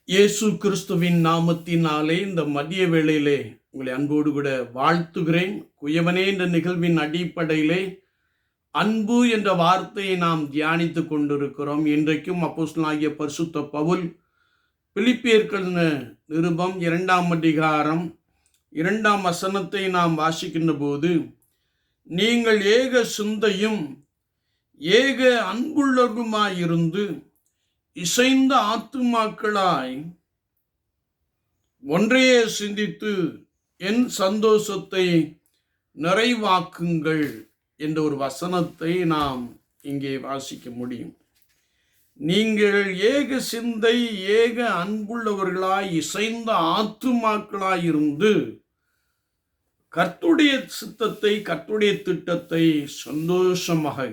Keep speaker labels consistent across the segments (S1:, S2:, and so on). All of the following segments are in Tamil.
S1: இயேசு கிறிஸ்துவின் நாமத்தினாலே இந்த மதிய வேளையிலே உங்களை அன்போடு கூட வாழ்த்துகிறேன். குயவனே என்ற நிகழ்வின் அடிப்படையிலே அன்பு என்ற வார்த்தையை நாம் தியானித்துக் கொண்டிருக்கிறோம். இன்றைக்கும் அப்போஸ்தலனாகிய பரிசுத்த பவுல் பிலிப்பியர்கள் நிருபம் 2ஆம் அதிகாரம் 2ஆம் வசனத்தை நாம் வாசிக்கின்ற போது, நீங்கள் ஏக சிந்தையும் ஏக அன்புள்ளவருமாயிருந்து இசைந்த ஆத்துமாக்களாய் ஒன்றையே சிந்தித்து என் சந்தோஷத்தை நிறைவாக்குங்கள் என்ற ஒரு வசனத்தை நாம் இங்கே வாசிக்க முடியும். நீங்கள் ஏக சிந்தை ஏக அன்புள்ளவர்களாய் இசைந்த ஆத்துமாக்களாய் இருந்து கர்த்தருடைய சித்தத்தை கர்த்தருடைய திட்டத்தை சந்தோஷமாக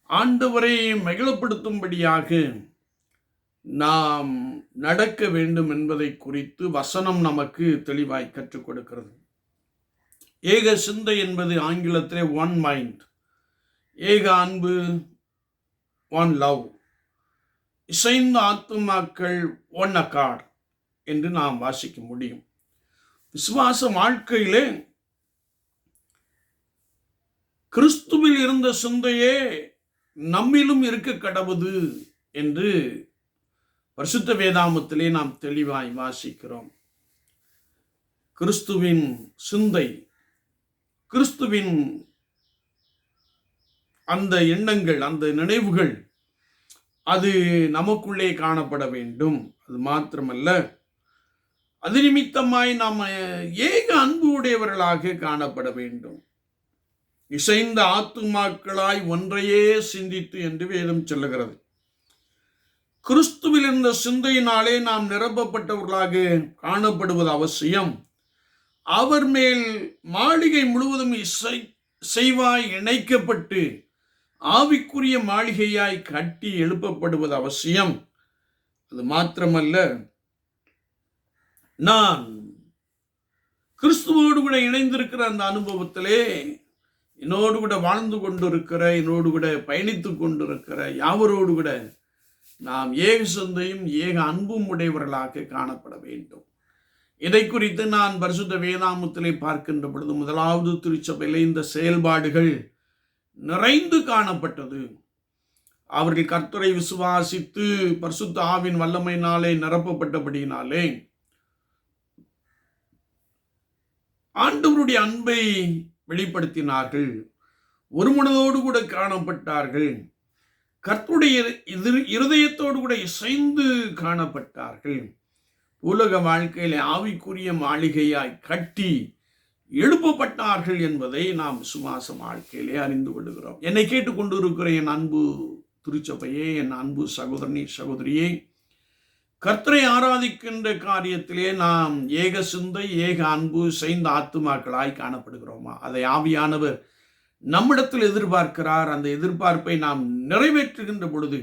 S1: ஆண்டவரை மகிழப்படுத்தும்படியாக நாம் நடக்க வேண்டும் என்பதை குறித்து வசனம் நமக்கு தெளிவாய் கற்றுக் கொடுக்கிறது. ஏக சிந்தை என்பது ஆங்கிலத்திலே ஒன் மைண்ட், ஏக அன்பு, ஒன் லவ், இசைந்த ஆத்துமாக்கள், ஒன் அக்கார்ட் என்று நாம் வாசிக்க முடியும். விசுவாச வாழ்க்கையிலே கிறிஸ்துவில் இருந்த சிந்தையே நம்மிலும் இருக்க கடவுது என்று பரிசுத்த வேதாமத்திலே நாம் தெளிவாய் வாசிக்கிறோம். கிறிஸ்துவின் சிந்தை, கிறிஸ்துவின் அந்த எண்ணங்கள், அந்த நினைவுகள் அது நமக்குள்ளே காணப்பட வேண்டும். அது மாத்திரமல்ல, அது நிமித்தமாய் நாம் ஏக அன்பு உடையவர்களாக காணப்பட வேண்டும். இசைந்த ஆத்துமாக்களாய் ஒன்றையே சிந்தித்து என்று வேதம் சொல்லுகிறது. கிறிஸ்துவில் இருந்த சிந்தையினாலே நாம் நிரப்பப்பட்டவர்களாக காணப்படுவது அவசியம். அவர் மேல் மாளிகை முழுவதும் செய்வாய் இணைக்கப்பட்டு ஆவிக்குரிய மாளிகையாய் கட்டி எழுப்பப்படுவது அவசியம். அது மாத்திரமல்ல, நான் கிறிஸ்துவோடு கூட இணைந்திருக்கிற அந்த அனுபவத்திலே என்னோடு கூட வாழ்ந்து கொண்டிருக்கிற, என்னோடு கூட பயணித்து கொண்டிருக்கிற யாவரோடு கூட நாம் ஏக சிந்தையும் ஏக அன்பும் உடையவர்களாக காணப்பட வேண்டும். இதை குறித்து நான் பரிசுத்த வேதாமத்திலே பார்க்கின்ற பொழுது, முதலாவது திருச்சபையிலே இந்த செயல்பாடுகள் நிறைந்து காணப்பட்டது. அவர்கள் கர்த்தரை விசுவாசித்து பரிசுத்த ஆவின் வல்லமையினாலே நிரப்பப்பட்டபடியினாலே ஆண்டவருடைய அன்பை வெளிப்படுத்தினார்கள். ஒரு மனதோடு கூட காணப்பட்டார்கள். கர்த்தருடைய இருதயத்தோடு கூட இசைந்து காணப்பட்டார்கள். உலக வாழ்க்கையில ஆவிக்குரிய மாளிகையாய் கட்டி எழுப்பப்பட்டார்கள் என்பதை நாம் விசுவாச வாழ்க்கையிலே அறிந்து கொள்கிறோம். என்னை கேட்டுக்கொண்டு இருக்கிற என் அன்பு திருச்சபையே, என் அன்பு சகோதரனே சகோதரியே, கர்த்தரை ஆராதிக்கின்ற காரியத்திலே நாம் ஏக சிந்தை ஏக அன்பு செய்த ஆத்துமாக்களாய் காணப்படுகிறோமா? அதை ஆவியானவர் நம்மிடத்தில் எதிர்பார்க்கிறார். அந்த எதிர்பார்ப்பை நாம் நிறைவேற்றுகின்ற பொழுது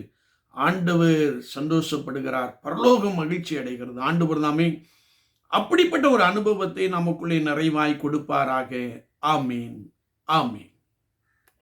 S1: ஆண்டவர் சந்தோஷப்படுகிறார், பரலோகம் மகிழ்ச்சி அடைகிறது. ஆண்டவர் நாமே அப்படிப்பட்ட ஒரு அனுபவத்தை நமக்குள்ளே நிறைவாய் கொடுப்பாராக. ஆமீன், ஆமீன்.